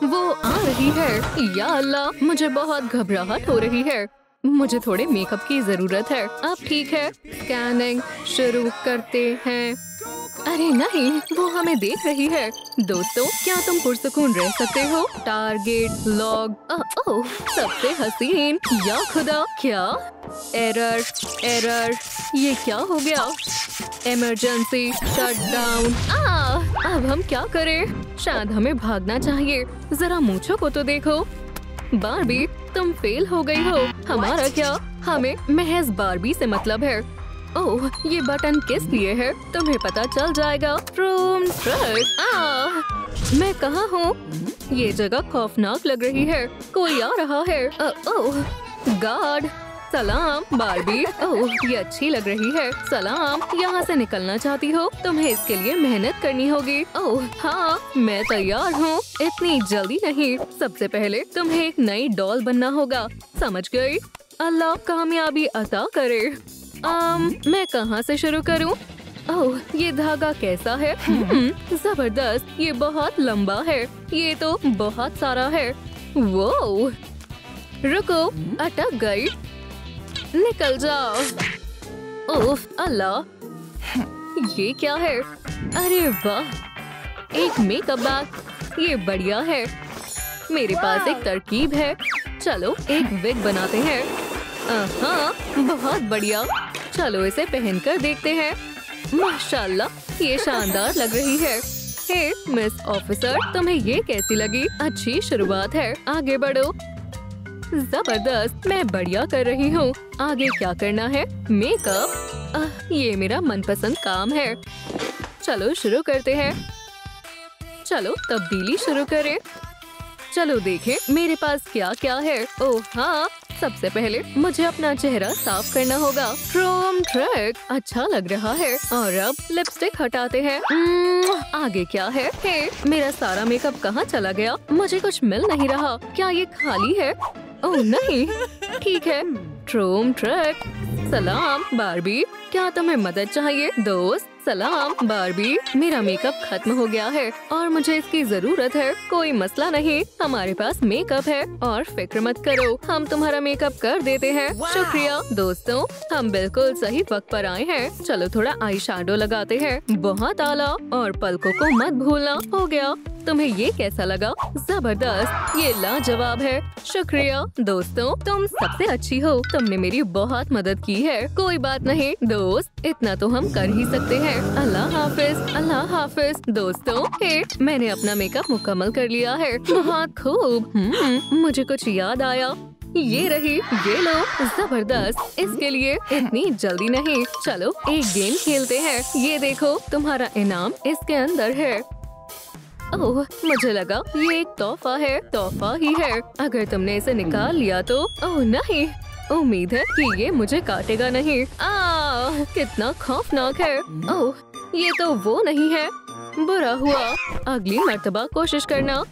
वो आ रही है। या अल्लाह, मुझे बहुत घबराहट हो रही है। मुझे थोड़े मेकअप की जरूरत है। अब ठीक है, स्कैनिंग शुरू करते हैं। अरे नहीं, वो हमें देख रही है। दोस्तों, क्या तुम पुरसुकून रह सकते हो? Target log. ओह, सबसे हसीन। या खुदा, क्या एरर एरर, ये क्या हो गया? Emergency shutdown. अब हम क्या करें? शायद हमें भागना चाहिए। जरा मूंछों को तो देखो। बारबी, तुम फेल हो गई हो। हमारा क्या? हमें महज बारबी से मतलब है। ओह, ये बटन किस लिए है? तुम्हें पता चल जाएगा। मैं कहाँ हूँ? ये जगह खौफनाक लग रही है। कोई आ रहा है। ओह गॉड, सलाम बारबी। ओह, ये अच्छी लग रही है। सलाम, यहाँ से निकलना चाहती हो? तुम्हें इसके लिए मेहनत करनी होगी। ओह हाँ, मैं तैयार हूँ। इतनी जल्दी नहीं। सबसे पहले तुम्हें एक नई डॉल बनना होगा। समझ गई? अल्लाह कामयाबी अता करे। मैं कहाँ से शुरू करूँ? ओह, ये धागा कैसा है? जबरदस्त। ये बहुत लंबा है। ये तो बहुत सारा है। वो रुको, अटक गई। निकल जाओ। ओह अल्लाह, ये क्या है? अरे वाह, एक मेकअप बैग। ये बढ़िया है। मेरे पास एक तरकीब है। चलो एक विग बनाते हैं। हाँ, बहुत बढ़िया। चलो इसे पहनकर देखते हैं। माशाल्लाह, ये शानदार लग रही है। हे मिस ऑफिसर, तुम्हें ये कैसी लगी? अच्छी शुरुआत है। आगे बढ़ो। जबरदस्त, मैं बढ़िया कर रही हूँ। आगे क्या करना है? मेकअप। ये मेरा मनपसंद काम है। चलो शुरू करते हैं। चलो तब्दीली शुरू करें। चलो देखें मेरे पास क्या क्या है। ओह हाँ, सबसे पहले मुझे अपना चेहरा साफ करना होगा। फ्रॉम ट्रैक अच्छा लग रहा है। और अब लिपस्टिक हटाते हैं। आगे क्या है? हे, मेरा सारा मेकअप कहाँ चला गया? मुझे कुछ मिल नहीं रहा। क्या ये खाली है? ओह नहीं, ठीक है। From track. सलाम बारबी, क्या तुम्हें मदद चाहिए? दोस्त सलाम बारबी, मेरा मेकअप खत्म हो गया है और मुझे इसकी जरूरत है। कोई मसला नहीं, हमारे पास मेकअप है और फिक्र मत करो, हम तुम्हारा मेकअप कर देते हैं। शुक्रिया दोस्तों, हम बिल्कुल सही वक्त पर आए हैं। चलो थोड़ा आई शैडो लगाते हैं। बहुत आला, और पलकों को मत भूलना। हो गया। तुम्हें ये कैसा लगा? जबरदस्त, ये लाजवाब है। शुक्रिया दोस्तों, तुम सबसे अच्छी हो। तुमने मेरी बहुत मदद की है। कोई बात नहीं दोस्त, इतना तो हम कर ही सकते हैं। अल्लाह हाफिज। अल्लाह हाफिज दोस्तों। हे, मैंने अपना मेकअप मुकम्मल कर लिया है। बहुत खूब। मुझे कुछ याद आया। ये रही, ये लो। जबरदस्त, इसके लिए इतनी जल्दी नहीं। चलो एक गेम खेलते हैं। ये देखो, तुम्हारा इनाम इसके अंदर है। ओह, मुझे लगा ये एक तोहफा है। तोहफा ही है। अगर तुमने इसे निकाल लिया तो। ओह नहीं, उम्मीद है कि ये मुझे काटेगा नहीं। कितना खौफनाक है। ओह, ये तो वो नहीं है। बुरा हुआ, अगली मर्तबा कोशिश करना।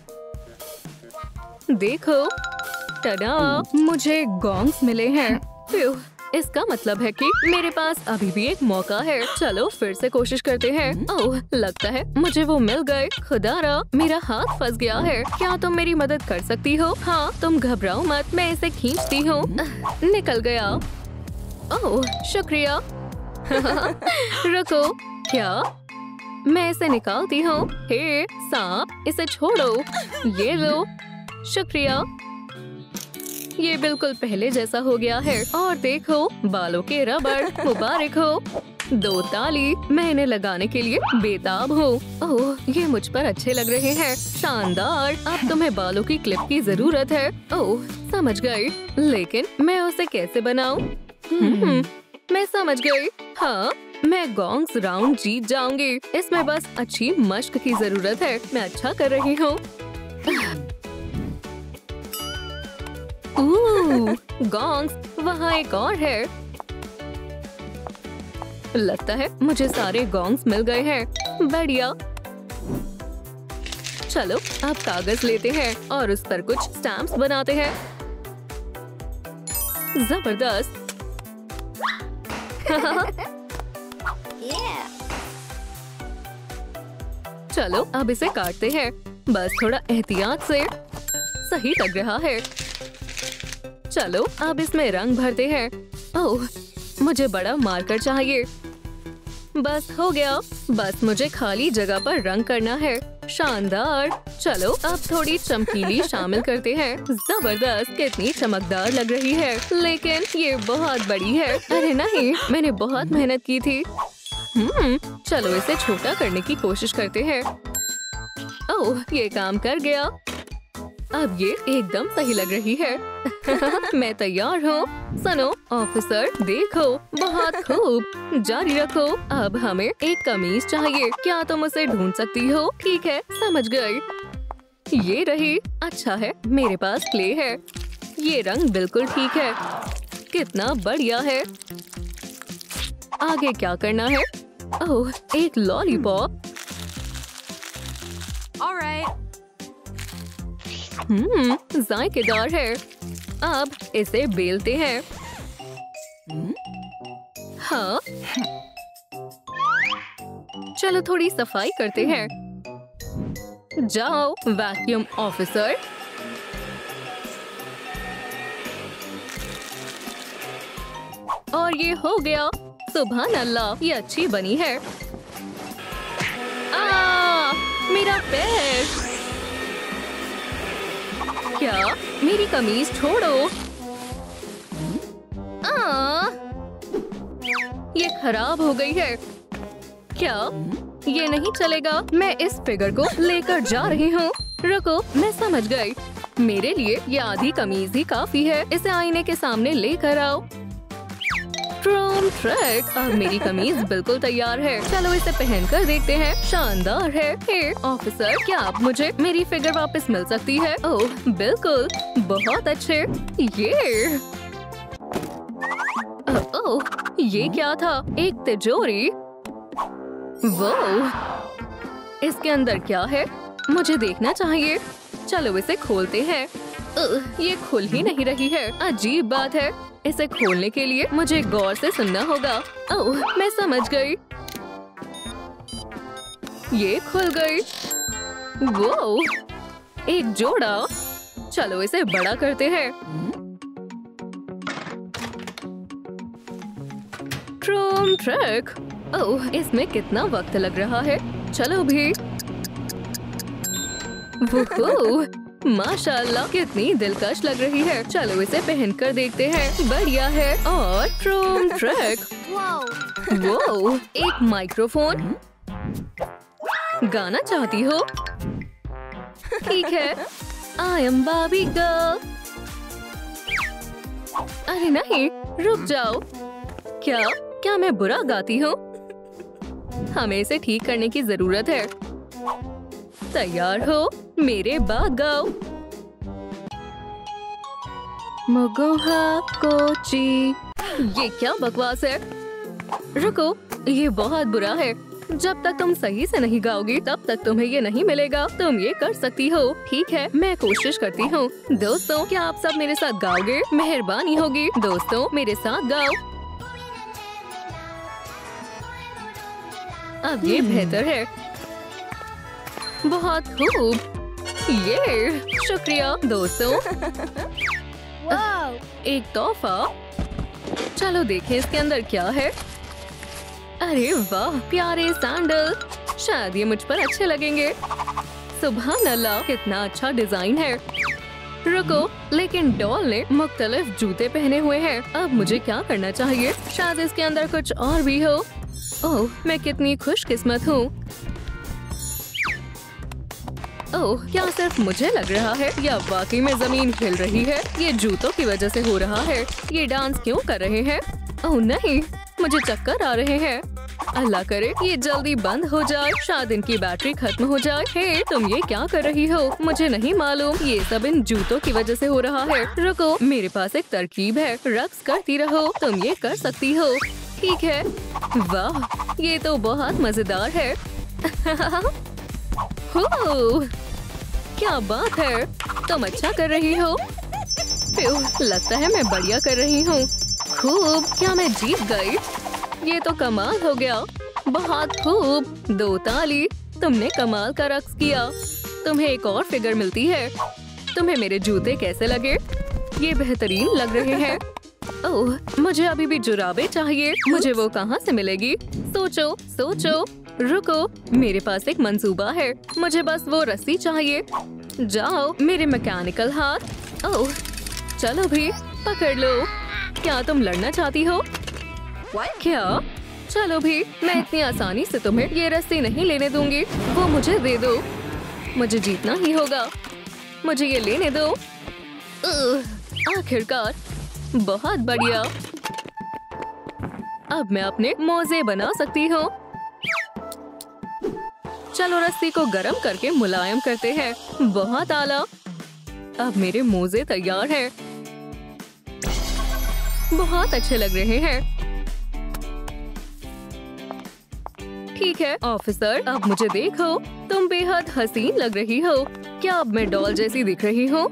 देखो, टडा, मुझे गोंग्स मिले हैं। इसका मतलब है कि मेरे पास अभी भी एक मौका है। चलो फिर से कोशिश करते हैं। ओह, लगता है मुझे वो मिल गए। खुदारा, मेरा हाथ फंस गया है। क्या तुम मेरी मदद कर सकती हो? हाँ, तुम घबराओ मत, मैं इसे खींचती हूँ। निकल गया। ओह शुक्रिया। रुको, क्या? मैं इसे निकालती हूँ। हे सांप, इसे छोड़ो। ये लो। शुक्रिया। ये बिल्कुल पहले जैसा हो गया है। और देखो, बालों के रबड़। मुबारक हो। 2 ताली। मैं इन्हें लगाने के लिए बेताब हूँ। ओह, ये मुझ पर अच्छे लग रहे हैं। शानदार। अब तुम्हें बालों की क्लिप की जरूरत है। ओह, समझ गई। लेकिन मैं उसे कैसे बनाऊँ? मैं समझ गई। हाँ, मैं गोंग्स राउंड जीत जाऊंगी। इसमें बस अच्छी मशक की जरूरत है। मैं अच्छा कर रही हूँ। गोंग्स, वहाँ एक और है। लगता है मुझे सारे गोंग्स मिल गए हैं। बढ़िया। चलो अब कागज लेते हैं और उस पर कुछ स्टैम्प्स बनाते हैं। जबरदस्त। चलो अब इसे काटते हैं। बस थोड़ा एहतियात से। सही लग रहा है। चलो अब इसमें रंग भरते हैं। ओह, मुझे बड़ा मार्कर चाहिए। बस हो गया। बस मुझे खाली जगह पर रंग करना है। शानदार। चलो अब थोड़ी चमकीली शामिल करते हैं। जबरदस्त, कितनी चमकदार लग रही है। लेकिन ये बहुत बड़ी है। अरे नहीं, मैंने बहुत मेहनत की थी। चलो इसे छोटा करने की कोशिश करते हैं। ओह, ये काम कर गया। अब ये एकदम सही लग रही है। मैं तैयार हूँ। सुनो ऑफिसर, देखो, बहुत खूब, जारी रखो। अब हमें एक कमीज चाहिए। क्या तुम उसे ढूंढ सकती हो? ठीक है, समझ गई। ये रही। अच्छा है, मेरे पास क्ले है। ये रंग बिल्कुल ठीक है। कितना बढ़िया है। आगे क्या करना है? ओह, एक लॉलीपॉप। जायकेदार है। अब इसे बेलते हैं। हाँ, चलो थोड़ी सफाई करते हैं। जाओ वैक्यूम ऑफिसर। और ये हो गया। सुभान अल्लाह, ये अच्छी बनी है। मेरा पैर। क्या? मेरी कमीज छोड़ो। ये खराब हो गई है। क्या? ये नहीं चलेगा। मैं इस फिगर को लेकर जा रही हूँ। रुको, मैं समझ गई। मेरे लिए ये आधी कमीज ही काफी है। इसे आईने के सामने लेकर आओ। ट्रूम ट्रैक। अब मेरी कमीज बिल्कुल तैयार है। चलो इसे पहनकर देखते हैं। शानदार है। हे ऑफिसर, क्या आप मुझे मेरी फिगर वापस मिल सकती है? ओह बिल्कुल, बहुत अच्छे। ओह, ये क्या था? एक तिजोरी। वो इसके अंदर क्या है? मुझे देखना चाहिए। चलो इसे खोलते हैं। ये खुल ही नहीं रही है। अजीब बात है। इसे खोलने के लिए मुझे गौर से सुनना होगा। ओह, मैं समझ गई। ये खुल गई। वो एक जोड़ा। चलो इसे बड़ा करते हैं। ट्रूम ट्रैक। ओह, इसमें कितना वक्त लग रहा है। चलो भी। वुहू, माशाल्लाह, कितनी दिलकश लग रही है। चलो इसे पहनकर देखते हैं। बढ़िया है। और ट्रूम ट्रैक। वो एक माइक्रोफोन। गाना चाहती हो? ठीक है। I am Barbie girl. अरे नहीं, रुक जाओ। क्या मैं बुरा गाती हूँ? हमें इसे ठीक करने की जरूरत है। तैयार हो? मेरे बाद गाओ। मगोहा कोची। ये क्या बकवास है? रुको, ये बहुत बुरा है। जब तक तुम सही से नहीं गाओगी तब तक तुम्हें ये नहीं मिलेगा। तुम ये कर सकती हो। ठीक है, मैं कोशिश करती हूँ। दोस्तों, क्या आप सब मेरे साथ गाओगे? मेहरबानी होगी। दोस्तों, मेरे साथ गाओ। अब ये बेहतर है। बहुत खूब। ये शुक्रिया दोस्तों। एक तोहफा। चलो देखें इसके अंदर क्या है। अरे वाह, प्यारे सैंडल। शायद ये मुझ पर अच्छे लगेंगे। सुभान अल्लाह, कितना अच्छा डिजाइन है। रुको, लेकिन डॉल ने मुख्तलिफ जूते पहने हुए हैं। अब मुझे क्या करना चाहिए? शायद इसके अंदर कुछ और भी हो। ओह, मैं कितनी खुशकिस्मत हूँ। ओह, क्या सिर्फ मुझे लग रहा है या वाकई में जमीन हिल रही है? ये जूतों की वजह से हो रहा है। ये डांस क्यों कर रहे हैं? ओह नहीं, मुझे चक्कर आ रहे हैं। अल्लाह करे ये जल्दी बंद हो जाए। शायद इनकी बैटरी खत्म हो जाए। हे, तुम ये क्या कर रही हो? मुझे नहीं मालूम। ये सब इन जूतों की वजह से हो रहा है। रुको, मेरे पास एक तरकीब है। रक्स करती रहो। तुम ये कर सकती हो। ठीक है। वाह, ये तो बहुत मजेदार है। क्या बात है, तुम अच्छा कर रही हो। लगता है मैं बढ़िया कर रही हूँ। खूब, क्या मैं जीत गई? ये तो कमाल हो गया। बहुत खूब, 2 ताली। तुमने कमाल का रक्स किया। तुम्हें एक और फिगर मिलती है। तुम्हें मेरे जूते कैसे लगे? ये बेहतरीन लग रहे हैं। ओह, मुझे अभी भी जुराबे चाहिए। मुझे वो कहाँ से मिलेगी? सोचो सोचो। रुको, मेरे पास एक मंसूबा है। मुझे बस वो रस्सी चाहिए। जाओ मेरे मैकेनिकल हाथ। ओह, चलो भी, पकड़ लो। क्या तुम लड़ना चाहती हो? क्या? चलो भी, मैं इतनी आसानी से तुम्हें ये रस्सी नहीं लेने दूंगी। वो मुझे दे दो। मुझे जीतना ही होगा। मुझे ये लेने दो। आखिरकार, बहुत बढ़िया। अब मैं अपने मोजे बना सकती हूँ। चलो रस्सी को गरम करके मुलायम करते हैं। बहुत आला। अब मेरे मोजे तैयार हैं। बहुत अच्छे लग रहे हैं। ठीक है ऑफिसर, अब मुझे देखो। तुम बेहद हसीन लग रही हो। क्या अब मैं डॉल जैसी दिख रही हूँ?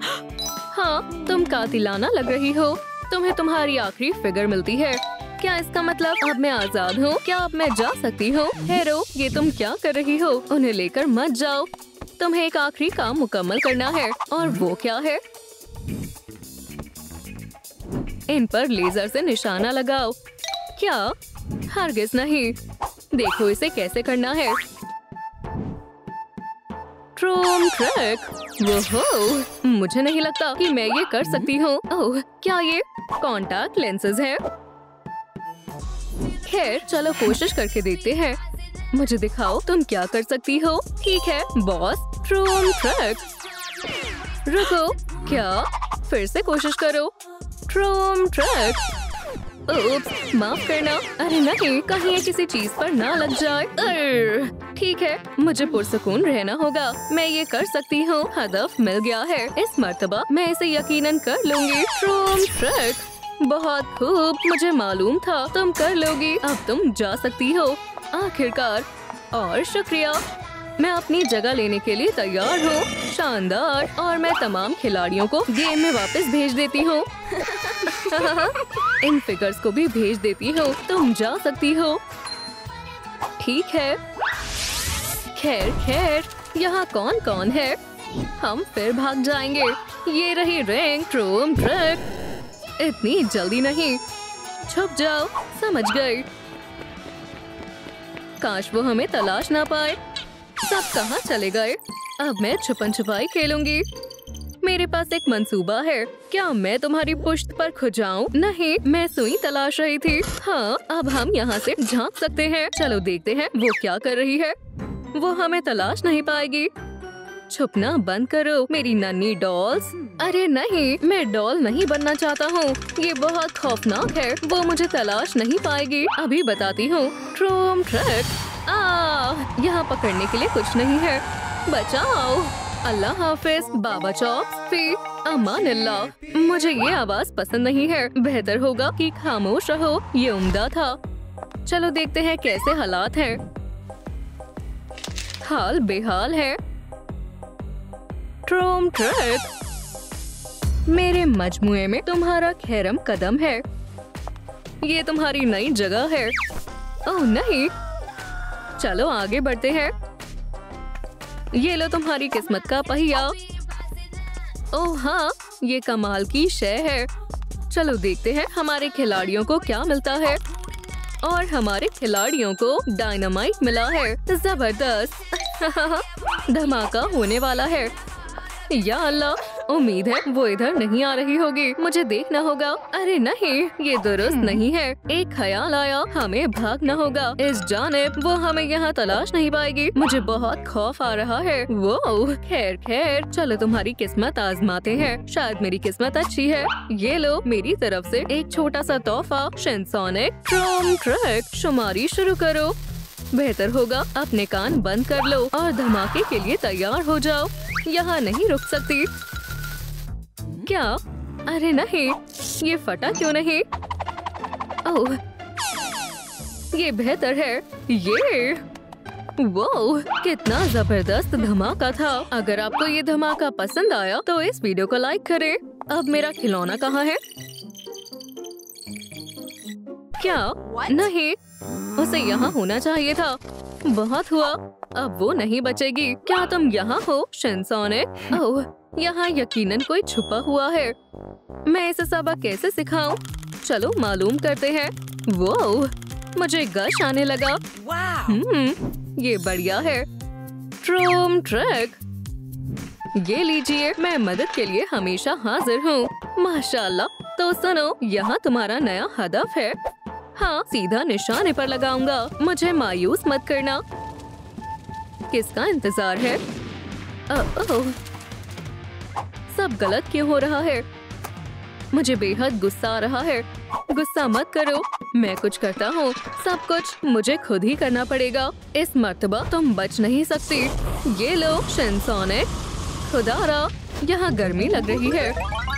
हाँ, तुम कातिलाना लग रही हो। तुम्हें तुम्हारी आखिरी फिगर मिलती है। क्या इसका मतलब अब मैं आजाद हूँ? क्या अब मैं जा सकती हूँ? हेरो, ये तुम क्या कर रही हो? उन्हें लेकर मत जाओ। तुम्हें एक आखिरी काम मुकम्मल करना है। और वो क्या है? इन पर लेजर से निशाना लगाओ। क्या? हरगिज़ नहीं। देखो इसे कैसे करना है। ट्रूम ट्रैक। वो मुझे नहीं लगता कि मैं ये कर सकती हूँ। ओह, क्या ये कॉन्टैक्ट लेंसेज है? खैर, चलो कोशिश करके देखते हैं। मुझे दिखाओ तुम क्या कर सकती हो। ठीक है बॉस। ट्रूम ट्रैक। रुको, क्या? फिर से कोशिश करो। ट्रूम ट्रैक। उप्स, माफ करना। अरे नहीं, कहीं ये किसी चीज पर ना लग जाए। ठीक है, मुझे पुरसुकून रहना होगा। मैं ये कर सकती हूँ। हदफ मिल गया है। इस मर्तबा मैं इसे यकीनन कर लूंगी। ट्रूम ट्रैक। बहुत खूब, मुझे मालूम था तुम कर लोगी। अब तुम जा सकती हो। आखिरकार। और शुक्रिया। मैं अपनी जगह लेने के लिए तैयार हूँ। शानदार। और मैं तमाम खिलाड़ियों को गेम में वापस भेज देती हूँ। इन फिगर्स को भी भेज देती हूँ। तुम जा सकती हो। ठीक है। खैर खैर, यहाँ कौन कौन है? हम फिर भाग जाएंगे। ये रही रैंक। ट्रूम ट्रैक। इतनी जल्दी नहीं। छुप जाओ। समझ गई। काश वो हमें तलाश ना पाए। सब कहाँ चले गए? अब मैं छुपन छुपाई खेलूंगी। मेरे पास एक मंसूबा है। क्या मैं तुम्हारी पुश्त पर खो जाऊं? नहीं, मैं सुई तलाश रही थी। हाँ, अब हम यहाँ से झांक सकते हैं। चलो देखते हैं वो क्या कर रही है। वो हमें तलाश नहीं पाएगी। छुपना बंद करो मेरी नन्ही डॉल्स। अरे नहीं, मैं डॉल नहीं बनना चाहता हूँ। ये बहुत खौफनाक है। वो मुझे तलाश नहीं पाएगी। अभी बताती हूँ। ट्रूम ट्रैक। यहाँ पकड़ने के लिए कुछ नहीं है। बचाओ। अल्लाह हाफिज बाबा चॉप्स। फी अमान अल्लाह। मुझे ये आवाज पसंद नहीं है। बेहतर होगा कि खामोश रहो। ये उम्दा था। चलो देखते हैं कैसे हालात हैं। हाल बेहाल है। ट्रूम ट्रैक। मेरे मजमुए में तुम्हारा खैरम कदम है। ये तुम्हारी नई जगह है। ओह नहीं, चलो आगे बढ़ते हैं। ये लो तुम्हारी किस्मत का पहिया। ओह हाँ, ये कमाल की शय है। चलो देखते हैं हमारे खिलाड़ियों को क्या मिलता है। और हमारे खिलाड़ियों को डायनामाइट मिला है। जबरदस्त। धमाका होने वाला है। या अल्लाह, उम्मीद है वो इधर नहीं आ रही होगी। मुझे देखना होगा। अरे नहीं, ये दुरुस्त नहीं है। एक ख्याल आया, हमें भागना होगा। इस जानिब वो हमें यहाँ तलाश नहीं पाएगी। मुझे बहुत खौफ आ रहा है। वो खैर खैर, चलो तुम्हारी किस्मत आजमाते हैं। शायद मेरी किस्मत अच्छी है। ये लो मेरी तरफ से एक छोटा सा तोहफा। शिनसोनिक ट्रूम ट्रैक। शुमारी शुरू करो। बेहतर होगा अपने कान बंद कर लो और धमाके के लिए तैयार हो जाओ। यहाँ नहीं रुक सकती। क्या? अरे नहीं, ये फटा क्यों नहीं? ओह, ये बेहतर है। ये वो कितना जबरदस्त धमाका था। अगर आपको ये धमाका पसंद आया तो इस वीडियो को लाइक करें। अब मेरा खिलौना कहाँ है? क्या? नहीं, उसे यहाँ होना चाहिए था। बहुत हुआ। अब वो नहीं बचेगी। क्या तुम यहाँ हो शिनसोनिक? ओह, यहाँ यकीनन कोई छुपा हुआ है। मैं इसे सबक कैसे सिखाऊं? चलो मालूम करते हैं। वो मुझे गश आने लगा। ये बढ़िया है। ट्रूम ट्रैक, ये लीजिए, मैं मदद के लिए हमेशा हाजिर हूँ। माशाल्लाह। तो सुनो, यहाँ तुम्हारा नया हदफ है। हाँ, सीधा निशाने पर लगाऊंगा। मुझे मायूस मत करना। किसका इंतजार है? ओह, सब गलत क्यों हो रहा है? मुझे बेहद गुस्सा आ रहा है। गुस्सा मत करो, मैं कुछ करता हूँ। सब कुछ मुझे खुद ही करना पड़ेगा। इस मर्तबा तुम बच नहीं सकती। ये लो शिनसोनिक। खुदारा, यहाँ गर्मी लग रही है।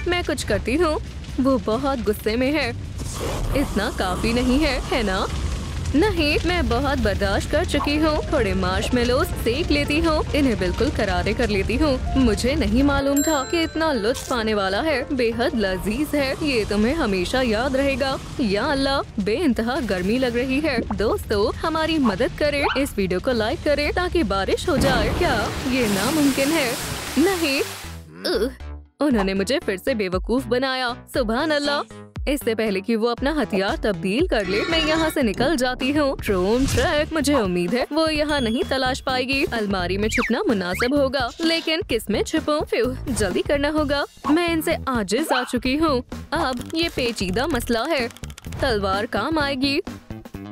मैं कुछ करती हूँ। वो बहुत गुस्से में है। इतना काफी नहीं है ना? नहीं, मैं बहुत बर्दाश्त कर चुकी हूँ। थोड़े मार्शमेलोस सेक लेती हूँ। इन्हें बिल्कुल करारे कर लेती हूँ। मुझे नहीं मालूम था कि इतना लुत्फ आने वाला है। बेहद लजीज है। ये तुम्हें हमेशा याद रहेगा। या अल्लाह, बेइंतहा गर्मी लग रही है। दोस्तों, हमारी मदद करें। इस वीडियो को लाइक करें ताकि बारिश हो जाए। क्या ये नामुमकिन है? नहीं। उन्होंने मुझे फिर से बेवकूफ बनाया। सुभान अल्लाह। इससे पहले कि वो अपना हथियार तब्दील कर ले, मैं यहाँ से निकल जाती हूँ। ट्रूम ट्रैक, मुझे उम्मीद है वो यहाँ नहीं तलाश पाएगी। अलमारी में छुपना मुनासिब होगा, लेकिन किस में छुपूं? जल्दी करना होगा। मैं इनसे आजिज आ चुकी हूँ। अब ये पेचीदा मसला है। तलवार काम आएगी।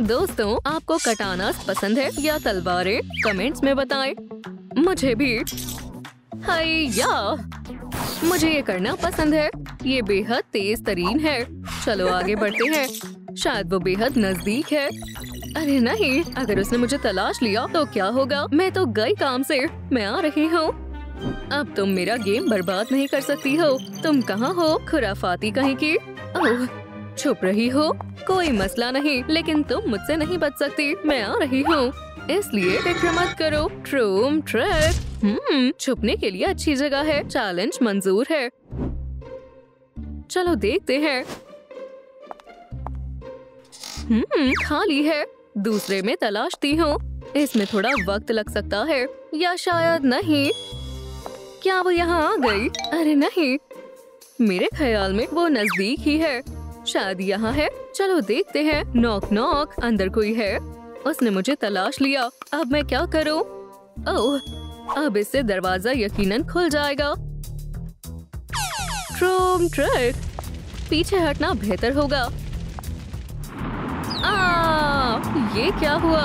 दोस्तों, आपको कटाना पसंद है या तलवारें? कमेंट्स में बताएं। मुझे भी। हैया, मुझे ये करना पसंद है। ये बेहद तेज तरीन है। चलो आगे बढ़ते हैं। शायद वो बेहद नजदीक है। अरे नहीं, अगर उसने मुझे तलाश लिया तो क्या होगा? मैं तो गई काम से। मैं आ रही हूँ। अब तुम मेरा गेम बर्बाद नहीं कर सकती हो। तुम कहाँ हो, खुराफाती कहीं की? ओह, छुप रही हो? कोई मसला नहीं, लेकिन तुम मुझसे नहीं बच सकती। मैं आ रही हूँ, इसलिए फिक्र मत करो। ट्रूम ट्रैक, छुपने के लिए अच्छी जगह है। चैलेंज मंजूर है। चलो देखते हैं। खाली है। दूसरे में तलाशती हूँ। इसमें थोड़ा वक्त लग सकता है, या शायद नहीं। क्या वो यहाँ आ गई? अरे नहीं, मेरे ख्याल में वो नजदीक ही है। शायद यहाँ है। चलो देखते हैं। नॉक नॉक, अंदर कोई है? उसने मुझे तलाश लिया। अब मैं क्या करूँ? ओह, अब इससे दरवाजा यकीनन खुल जाएगा। ट्रूम ट्रैक, पीछे हटना बेहतर होगा। ये क्या हुआ?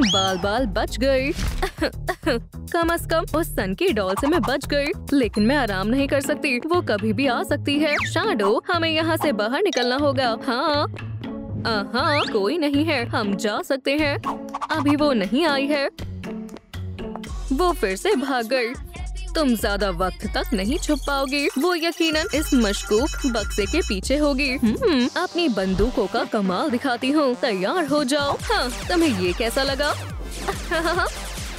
बाल बाल बच गई। कम से कम उस सन की डॉल से मैं बच गई, लेकिन मैं आराम नहीं कर सकती। वो कभी भी आ सकती है। शैडो, हमें यहाँ से बाहर निकलना होगा। हाँ, कोई नहीं है। हम जा सकते हैं। अभी वो नहीं आई है। वो फिर से भाग गई। तुम ज्यादा वक्त तक नहीं छुप पाओगी। वो यकीनन इस मशकूक बक्से के पीछे होगी। अपनी बंदूकों का कमाल दिखाती हूँ। तैयार हो जाओ। हाँ, तुम्हें ये कैसा लगा?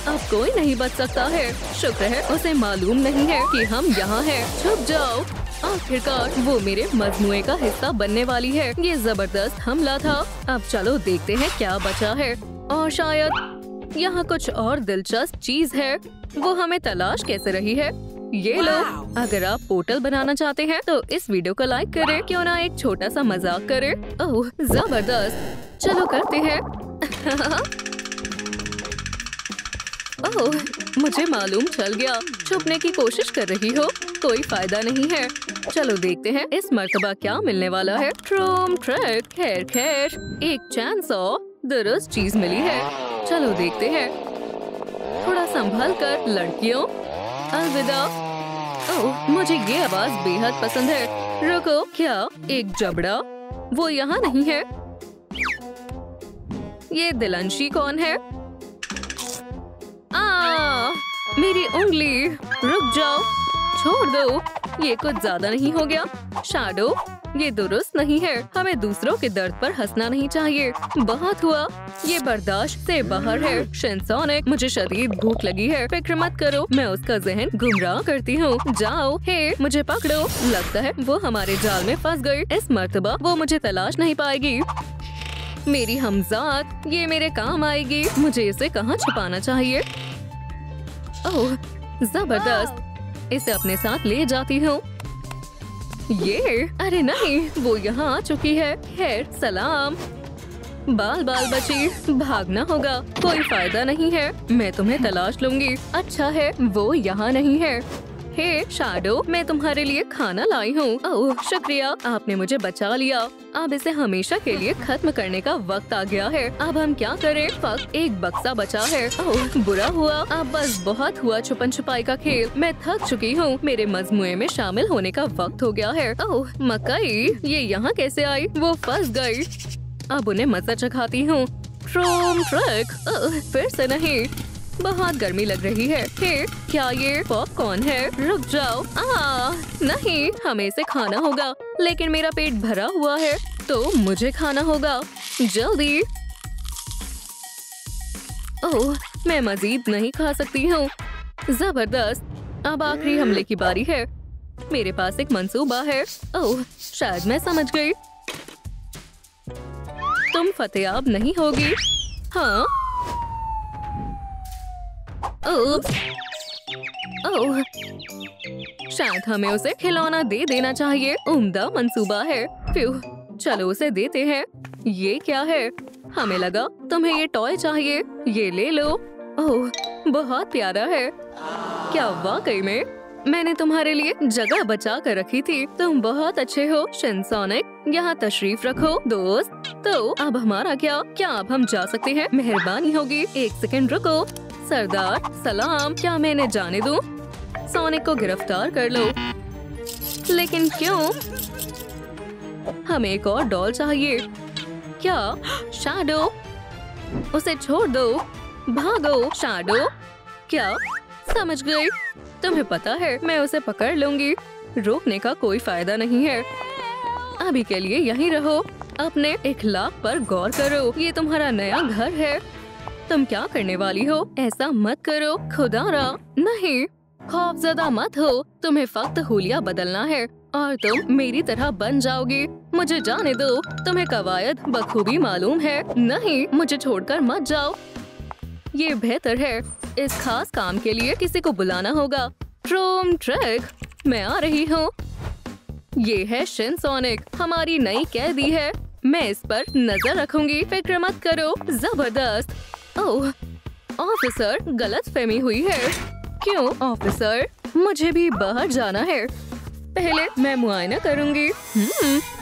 अब कोई नहीं बच सकता है। शुक्र है उसे मालूम नहीं है कि हम यहाँ हैं। छुप जाओ। आखिरकार वो मेरे मजमुए का हिस्सा बनने वाली है। ये जबरदस्त हमला था। अब चलो देखते हैं क्या बचा है। और शायद यहाँ कुछ और दिलचस्प चीज है। वो हमें तलाश कैसे रही है? ये लो, अगर आप पोर्टल बनाना चाहते हैं तो इस वीडियो को लाइक करें। क्यों ना एक छोटा सा मजाक करें। ओह जबरदस्त, चलो करते हैं। ओह, मुझे मालूम चल गया। छुपने की कोशिश कर रही हो, कोई फायदा नहीं है। चलो देखते हैं इस मर्तबा क्या मिलने वाला है। ट्रूम ट्रैक, खैर खैर, एक चैनसॉ, दुरुस्त चीज मिली है। चलो देखते हैं। थोड़ा संभल कर लड़कियों। अलविदा। ओह, मुझे ये आवाज बेहद पसंद है। रुको, क्या एक जबड़ा? वो यहाँ नहीं है। ये दिलंशी कौन है? मेरी उंगली, रुक जाओ, छोड़ दो। ये कुछ ज्यादा नहीं हो गया? शैडो, ये दुरुस्त नहीं है। हमें दूसरों के दर्द पर हंसना नहीं चाहिए। बहुत हुआ, ये बर्दाश्त से बाहर है। शिनसोनिक, मुझे शदीद भूख लगी है। फिक्र मत करो, मैं उसका जहन गुमराह करती हूँ। जाओ। हे, मुझे पकड़ो। लगता है वो हमारे जाल में फंस गई। इस मर्तबा वो मुझे तलाश नहीं पाएगी। मेरी हमजात, ये मेरे काम आएगी। मुझे इसे कहाँ छुपाना चाहिए? ओह जबरदस्त, इसे अपने साथ ले जाती हूँ। ये अरे नहीं, वो यहाँ आ चुकी है। खैर सलाम। बाल बाल बची, भागना होगा, कोई फायदा नहीं है। मैं तुम्हें तलाश लूंगी। अच्छा है वो यहाँ नहीं है। हे शैडो, मैं तुम्हारे लिए खाना लाई हूँ। ओह शुक्रिया, आपने मुझे बचा लिया। अब इसे हमेशा के लिए खत्म करने का वक्त आ गया है। अब हम क्या करें? फक्त एक बक्सा बचा है। ओह बुरा हुआ। अब बस बहुत हुआ छुपन छुपाई का खेल। मैं थक चुकी हूँ। मेरे मजमुए में शामिल होने का वक्त हो गया है। ओह मकई, ये यहाँ कैसे आई? वो फंस गई। अब उन्हें मजा चखाती हूँ। ट्रूम ट्रक, फिर से नहीं। बहुत गर्मी लग रही है। हे, क्या ये पॉपकॉर्न है? रुक जाओ। नहीं, हमें इसे खाना होगा, लेकिन मेरा पेट भरा हुआ है तो मुझे खाना होगा जल्दी। ओह, मैं मजीद नहीं खा सकती हूँ। जबरदस्त। अब आखिरी हमले की बारी है। मेरे पास एक मंसूबा है। ओह, शायद मैं समझ गई। तुम फतेयाब नहीं होगी। हाँ। ओह, शायद हमें उसे खिलौना दे देना चाहिए। उम्दा मंसूबा है। फ्यू, चलो उसे देते हैं। ये क्या है? हमें लगा तुम्हें ये टॉय चाहिए। ये ले लो। ओह, बहुत प्यारा है। क्या वाकई में? मैंने तुम्हारे लिए जगह बचा कर रखी थी। तुम बहुत अच्छे हो शिनसोनिक। यहाँ तशरीफ रखो दोस्त। तो अब हमारा क्या? क्या अब हम जा सकते हैं? मेहरबानी होगी। एक सेकंड रुको। सरदार सलाम, क्या मैं इन्हें जाने दूं? सोनिक को गिरफ्तार कर लो। लेकिन क्यों? हमें एक और डॉल चाहिए। क्या? शैडो, उसे छोड़ दो। भागो शैडो। क्या? समझ गई। तुम्हें पता है मैं उसे पकड़ लूंगी। रोकने का कोई फायदा नहीं है। अभी के लिए यहीं रहो। अपने इखलाक पर गौर करो। ये तुम्हारा नया घर है। तुम क्या करने वाली हो? ऐसा मत करो खुदारा। नहीं, खौफजदा मत हो। तुम्हें फक्त हुलिया बदलना है और तुम मेरी तरह बन जाओगी। मुझे जाने दो। तुम्हें कवायद बखूबी मालूम है। नहीं, मुझे छोड़कर मत जाओ। ये बेहतर है। इस खास काम के लिए किसी को बुलाना होगा। ट्रूम ट्रक, मैं आ रही हूँ। ये है शिनसोनिक, हमारी नई कैदी है। मैं इस पर नजर रखूंगी, फिक्र मत करो। जबरदस्त। ओह ऑफिसर, गलतफहमी हुई है। क्यों ऑफिसर? मुझे भी बाहर जाना है। पहले मैं मुआयना करूंगी।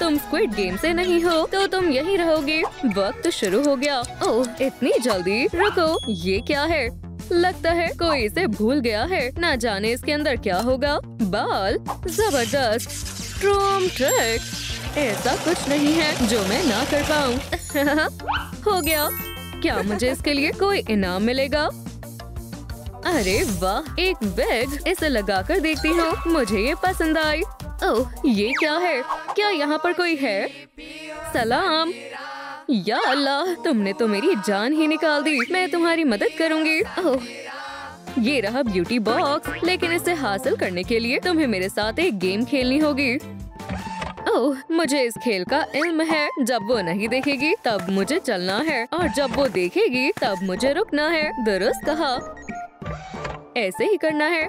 तुम स्क्विड गेम से नहीं हो तो तुम यहीं रहोगी। वक्त शुरू हो गया। ओह इतनी जल्दी? रुको, ये क्या है? लगता है कोई इसे भूल गया है। ना जाने इसके अंदर क्या होगा। बाल, जबरदस्त। ट्रूम ट्रक, ऐसा कुछ नहीं है जो मैं ना कर पाऊँ। हो गया। क्या मुझे इसके लिए कोई इनाम मिलेगा? अरे वाह, एक बैग। इसे लगाकर देखती हूँ। मुझे ये पसंद आई। ओह ये क्या है? क्या यहाँ पर कोई है? सलाम। या अल्लाह, तुमने तो मेरी जान ही निकाल दी। मैं तुम्हारी मदद करूँगी। ओह ये रहा ब्यूटी बॉक्स, लेकिन इसे हासिल करने के लिए तुम्हें मेरे साथ एक गेम खेलनी होगी। ओह मुझे इस खेल का इल्म है। जब वो नहीं देखेगी तब मुझे चलना है और जब वो देखेगी तब मुझे रुकना है। दुरुस्त कहा। ऐसे ही करना है।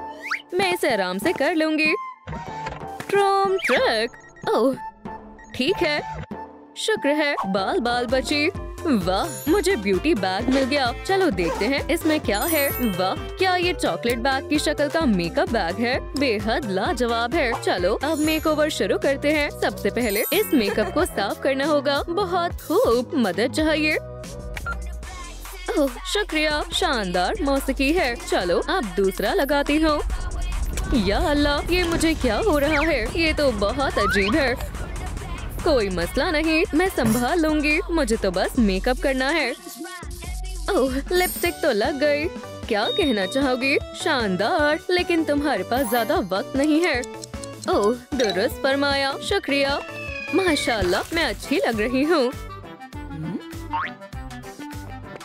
मैं इसे आराम से कर लूंगी। ट्रूम ट्रक। ओह ठीक है, शुक्र है बाल बाल बची। वाह, मुझे ब्यूटी बैग मिल गया। चलो देखते हैं इसमें क्या है। वाह, क्या ये चॉकलेट बैग की शक्ल का मेकअप बैग है? बेहद लाजवाब है। चलो अब मेकओवर शुरू करते हैं। सबसे पहले इस मेकअप को साफ करना होगा। बहुत खूब, मदद चाहिए। ओह शुक्रिया, शानदार मौसीकी है। चलो अब दूसरा लगाती हूँ। या अल्लाह, ये मुझे क्या हो रहा है? ये तो बहुत अजीब है। कोई मसला नहीं, मैं संभाल लूंगी। मुझे तो बस मेकअप करना है। ओह लिपस्टिक तो लग गई। क्या कहना चाहोगी? शानदार, लेकिन तुम्हारे पास ज्यादा वक्त नहीं है। ओह दुरुस्त फरमाया, शुक्रिया। माशाल्लाह, मैं अच्छी लग रही हूँ।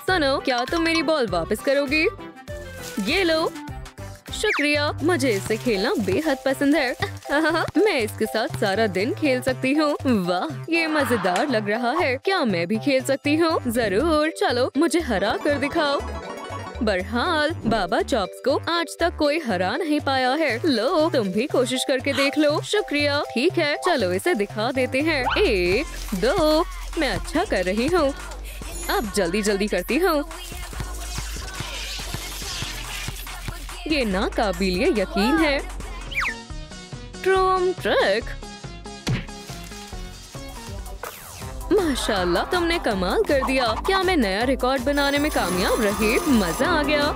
सुनो, क्या तुम मेरी बॉल वापस करोगी? ये लो। शुक्रिया, मुझे इससे खेलना बेहद पसंद है। मैं इसके साथ सारा दिन खेल सकती हूँ। वाह, ये मजेदार लग रहा है। क्या मैं भी खेल सकती हूँ? जरूर, चलो मुझे हरा कर दिखाओ। बहरहाल बाबा चॉप्स को आज तक कोई हरा नहीं पाया है। लो, तुम भी कोशिश करके देख लो। शुक्रिया। ठीक है, चलो इसे दिखा देते हैं। 1 2, मैं अच्छा कर रही हूँ। अब जल्दी जल्दी करती हूँ। ये नाकाबिले यकीन है। ट्रूम ट्रिक। माशाल्लाह, तुमने कमाल कर दिया। क्या मैं नया रिकॉर्ड बनाने में कामयाब रही? मजा आ गया।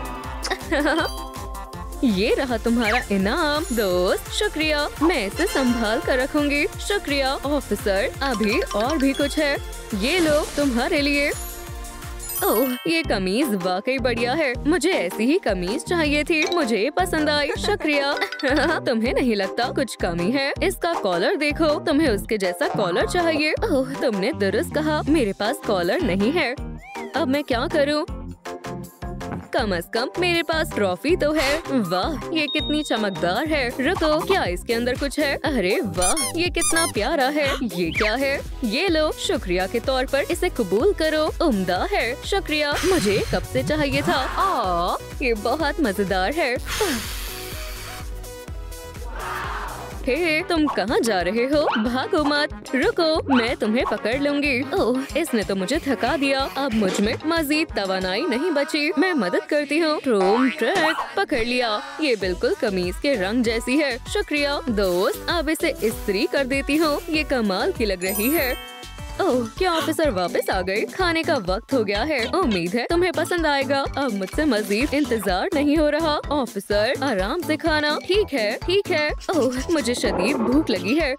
ये रहा तुम्हारा इनाम दोस्त। शुक्रिया, मैं इसे संभाल कर रखूंगी। शुक्रिया ऑफिसर। अभी और भी कुछ है, ये लो तुम्हारे लिए। ओह, ये कमीज वाकई बढ़िया है। मुझे ऐसी ही कमीज चाहिए थी। मुझे पसंद आई। शुक्रिया। तुम्हें नहीं लगता कुछ कमी है? इसका कॉलर देखो। तुम्हें उसके जैसा कॉलर चाहिए। ओह, तुमने दुरुस्त कहा, मेरे पास कॉलर नहीं है। अब मैं क्या करूं? कम से कम मेरे पास ट्रॉफी तो है। वाह, ये कितनी चमकदार है। रुको, क्या इसके अंदर कुछ है? अरे वाह, ये कितना प्यारा है। ये क्या है? ये लो, शुक्रिया के तौर पर इसे कबूल करो। उम्दा है। शुक्रिया, मुझे कब से चाहिए था। ये बहुत मजेदार है। हे, तुम कहाँ जा रहे हो? भागो मत। रुको, मैं तुम्हें पकड़ लूंगी। ओह, इसने तो मुझे थका दिया। अब मुझ में मजीद तवानाई नहीं बची। मैं मदद करती हूँ। ट्रूम ट्रिक। पकड़ लिया। ये बिल्कुल कमीज के रंग जैसी है। शुक्रिया दोस्त। अब इसे इस्त्री कर देती हूँ। ये कमाल की लग रही है। ओह, क्या ऑफिसर वापस आ गए? खाने का वक्त हो गया है। उम्मीद है तुम्हें पसंद आएगा। अब मुझसे मजीद इंतजार नहीं हो रहा। ऑफिसर, आराम से खाना। ठीक है, ठीक है। ओह, मुझे शदीद भूख लगी है।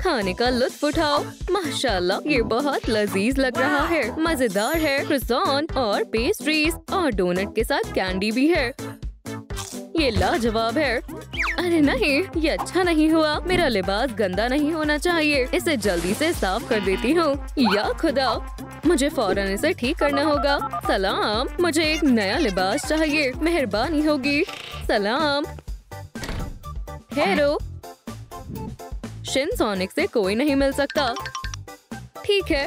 खाने का लुत्फ उठाओ। माशाल्लाह, ये बहुत लजीज लग रहा है। मजेदार है। क्रोसान और पेस्ट्रीज और डोनट के साथ कैंडी भी है। ये लाजवाब है। अरे नहीं, ये अच्छा नहीं हुआ। मेरा लिबास गंदा नहीं होना चाहिए। इसे जल्दी से साफ कर देती हूँ। या खुदा, मुझे फौरन इसे ठीक करना होगा। सलाम, मुझे एक नया लिबास चाहिए। मेहरबानी होगी। सलाम। हेलो, शिनसोनिक से कोई नहीं मिल सकता। ठीक है,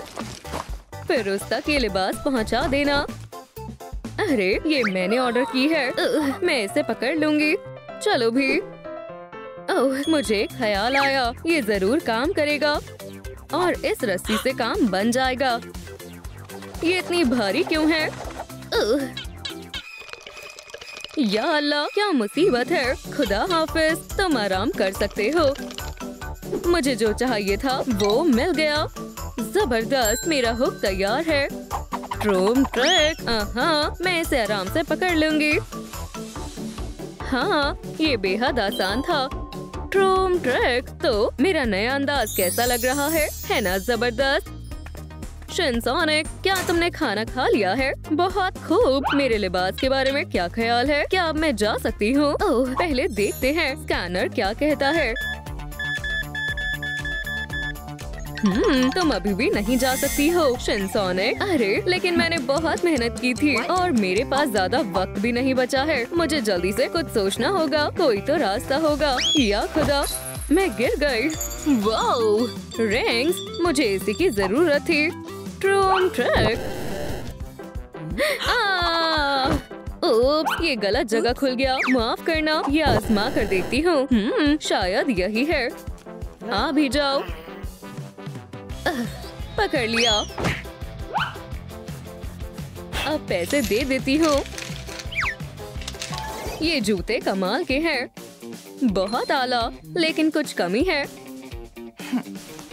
फिर उस तक ये लिबास पहुँचा देना। अरे, ये मैंने ऑर्डर की है। मैं इसे पकड़ लूंगी। चलो भी। ओह, मुझे एक ख्याल आया। ये जरूर काम करेगा और इस रस्सी से काम बन जाएगा। ये इतनी भारी क्यों है? या अल्लाह, क्या मुसीबत है। खुदा हाफिज, तुम आराम कर सकते हो। मुझे जो चाहिए था वो मिल गया। जबरदस्त, मेरा हुक तैयार है। ट्रूम ट्रिक। हाँ, मैं इसे आराम से पकड़ लूंगी। हाँ, ये बेहद आसान था। ट्रूम ट्रिक। तो मेरा नया अंदाज कैसा लग रहा है ना? जबरदस्त। शिनसोनिक, क्या तुमने खाना खा लिया है? बहुत खूब। मेरे लिबास के बारे में क्या ख्याल है? क्या अब मैं जा सकती हूँ? ओह, पहले देखते हैं स्कैनर क्या कहता है। तुम अभी भी नहीं जा सकती हो शिनसोनिक। अरे, लेकिन मैंने बहुत मेहनत की थी और मेरे पास ज्यादा वक्त भी नहीं बचा है। मुझे जल्दी से कुछ सोचना होगा। कोई तो रास्ता होगा। या खुदा, मैं गिर गई। वाओ, रिंग्स, मुझे इसी की जरूरत थी। ट्रूम ट्रिक। ओप्स, ये गलत जगह खुल गया। माफ करना, ये आजमा कर देखती हूँ। शायद यही है। आ भी जाओ। पकड़ लिया। अब पैसे दे देती हूँ। ये जूते कमाल के हैं। बहुत आला, लेकिन कुछ कमी है।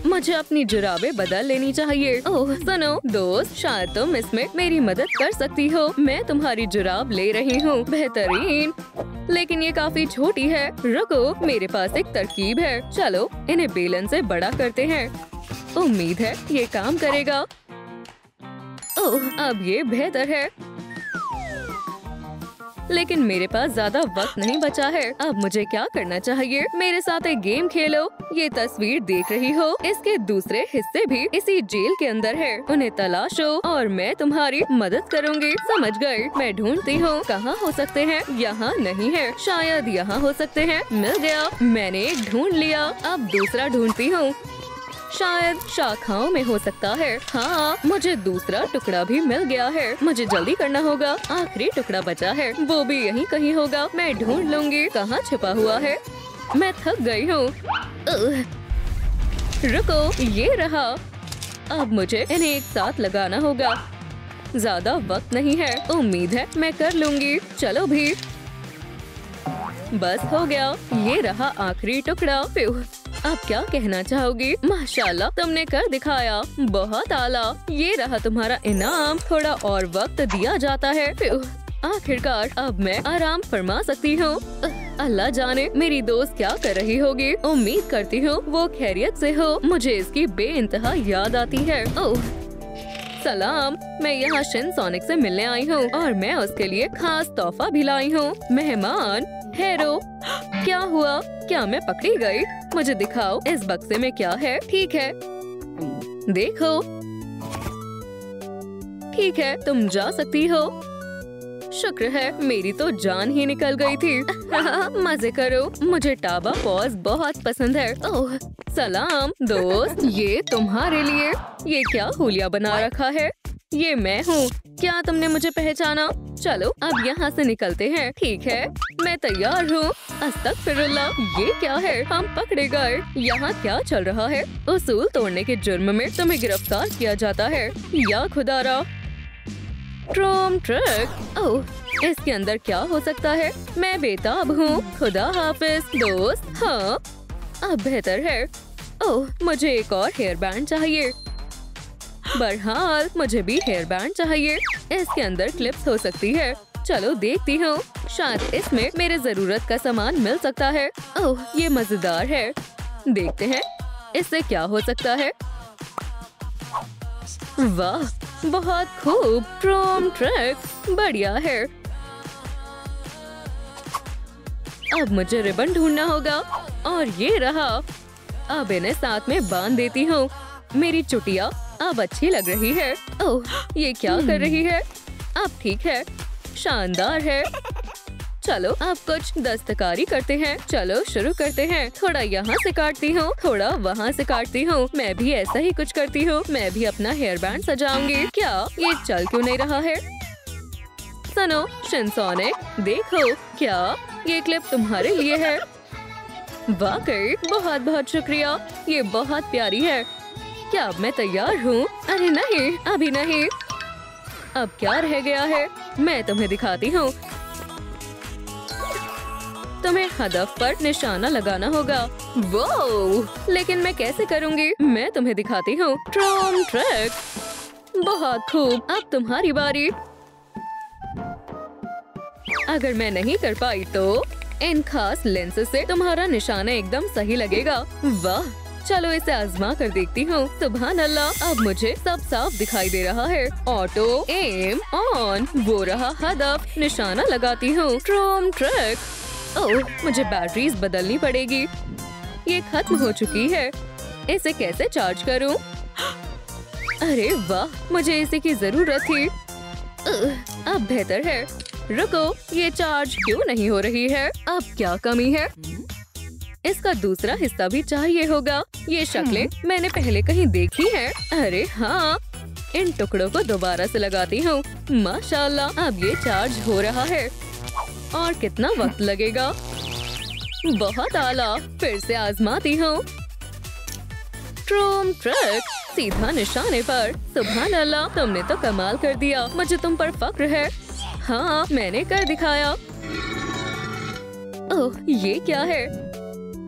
मुझे अपनी जुराबें बदल लेनी चाहिए। ओह सुनो दोस्त, शायद तुम इसमें मेरी मदद कर सकती हो। मैं तुम्हारी जुराब ले रही हूँ। बेहतरीन, लेकिन ये काफी छोटी है। रुको, मेरे पास एक तरकीब है। चलो इन्हें बेलन से बड़ा करते हैं। उम्मीद है ये काम करेगा। ओह, अब ये बेहतर है। लेकिन मेरे पास ज्यादा वक्त नहीं बचा है। अब मुझे क्या करना चाहिए? मेरे साथ एक गेम खेलो। ये तस्वीर देख रही हो, इसके दूसरे हिस्से भी इसी जेल के अंदर है। उन्हें तलाशो और मैं तुम्हारी मदद करूँगी। समझ गए? मैं ढूंढती हूँ। कहाँ हो सकते हैं? यहाँ नहीं है, शायद यहाँ हो सकते हैं। मिल गया, मैंने एक ढूंढ लिया। अब दूसरा ढूंढती हूँ, शायद शाखाओं में हो सकता है। हाँ, मुझे दूसरा टुकड़ा भी मिल गया है। मुझे जल्दी करना होगा, आखिरी टुकड़ा बचा है, वो भी यहीं कहीं होगा। मैं ढूंढ लूंगी। कहाँ छिपा हुआ है? मैं थक गई हूँ। रुको, ये रहा। अब मुझे इन्हें एक साथ लगाना होगा। ज्यादा वक्त नहीं है, उम्मीद है मैं कर लूंगी। चलो भी, बस हो गया। ये रहा आखिरी टुकड़ा। अब क्या कहना चाहोगी? माशाल्लाह, तुमने कर दिखाया, बहुत आला। ये रहा तुम्हारा इनाम। थोड़ा और वक्त दिया जाता है। आखिरकार अब मैं आराम फरमा सकती हूँ। अल्लाह जाने मेरी दोस्त क्या कर रही होगी। उम्मीद करती हूँ वो खैरियत से हो। मुझे इसकी बेइंतहा याद आती है। ओह सलाम, मैं यहाँ शिन सोनिक से मिलने आई हूँ और मैं उसके लिए खास तोहफा भी लाई हूँ। मेहमान हेरो, क्या हुआ? क्या मैं पकड़ी गई? मुझे दिखाओ इस बक्से में क्या है। ठीक है, देखो। ठीक है, तुम जा सकती हो। शुक्र है, मेरी तो जान ही निकल गई थी। मजे करो, मुझे टाबा पॉज बहुत पसंद है। ओह सलाम दोस्त, ये तुम्हारे लिए। ये क्या हुलिया बना रखा है? ये मैं हूँ। क्या तुमने मुझे पहचाना? चलो अब यहाँ से निकलते हैं। ठीक है, मैं तैयार हूँ। अस्तगफिरुल्लाह, ये क्या है? हम पकड़े गए। यहाँ क्या चल रहा है? उसूल तोड़ने के जुर्म में तुम्हें गिरफ्तार किया जाता है। या खुदारा, ट्रोम ट्रक। ओह, इसके अंदर क्या हो सकता है? मैं बेताब हूँ। खुदा हाफिज दोस्त। हाँ, अब बेहतर है। ओह, मुझे एक और हेयर बैंड चाहिए। बहरहाल, मुझे भी हेयर बैंड चाहिए। इसके अंदर क्लिप्स हो सकती है। चलो देखती हूँ, शायद इसमें मेरे जरूरत का सामान मिल सकता है। ओह, ये मजेदार है। देखते हैं इससे क्या हो सकता है। वाह, बहुत खूब। ट्रोम ट्रक बढ़िया है। अब मुझे रिबन ढूंढना होगा और ये रहा। अब इन्हें साथ में बांध देती हूँ। मेरी चुटिया अब अच्छी लग रही है। ओह, ये क्या कर रही है? अब ठीक है, शानदार है। चलो अब कुछ दस्तकारी करते हैं। चलो शुरू करते हैं। थोड़ा यहाँ से काटती हूँ, थोड़ा वहाँ से काटती हूँ। मैं भी ऐसा ही कुछ करती हूँ। मैं भी अपना हेयर बैंड सजाऊंगी। क्या ये चल क्यों नहीं रहा है? सुनो शिन सोनिक, देखो, क्या ये क्लिप तुम्हारे लिए है? वाकई बहुत बहुत शुक्रिया, ये बहुत प्यारी है। क्या अब मैं तैयार हूँ? अरे नहीं, अभी नहीं। अब क्या रह गया है? मैं तुम्हें दिखाती हूँ। तुम्हें हदफ पर निशाना लगाना होगा। वो, लेकिन मैं कैसे करूँगी? मैं तुम्हें दिखाती हूँ। ट्रोम ट्रक, बहुत खूब। अब तुम्हारी बारी। अगर मैं नहीं कर पाई तो इन खास लेंस से तुम्हारा निशाना एकदम सही लगेगा। वाह, चलो इसे आजमा कर देखती हूँ। सुभान अल्लाह, अब मुझे सब साफ दिखाई दे रहा है। ऑटो एम ऑन, वो रहा हदफ। निशाना लगाती हूँ। ट्रोम ट्रक। ओह, मुझे बैटरीज बदलनी पड़ेगी। ये खत्म हो चुकी है। इसे कैसे चार्ज करूँ? अरे वाह, मुझे इसी की जरूरत थी। अब बेहतर है। रुको, ये चार्ज क्यों नहीं हो रही है? अब क्या कमी है? इसका दूसरा हिस्सा भी चाहिए होगा। ये शक्लें मैंने पहले कहीं देखी है। अरे हाँ, इन टुकड़ों को दोबारा से लगाती हूँ। माशाल्लाह, अब ये चार्ज हो रहा है। और कितना वक्त लगेगा? बहुत आला। फिर से आजमाती हूँ। ट्रोम ट्रक, सीधा निशाने पर। सुभान अल्लाह, तुमने तो कमाल कर दिया। मुझे तुम पर फक्र है। हाँ, मैंने कर दिखाया। ओह, ये क्या है?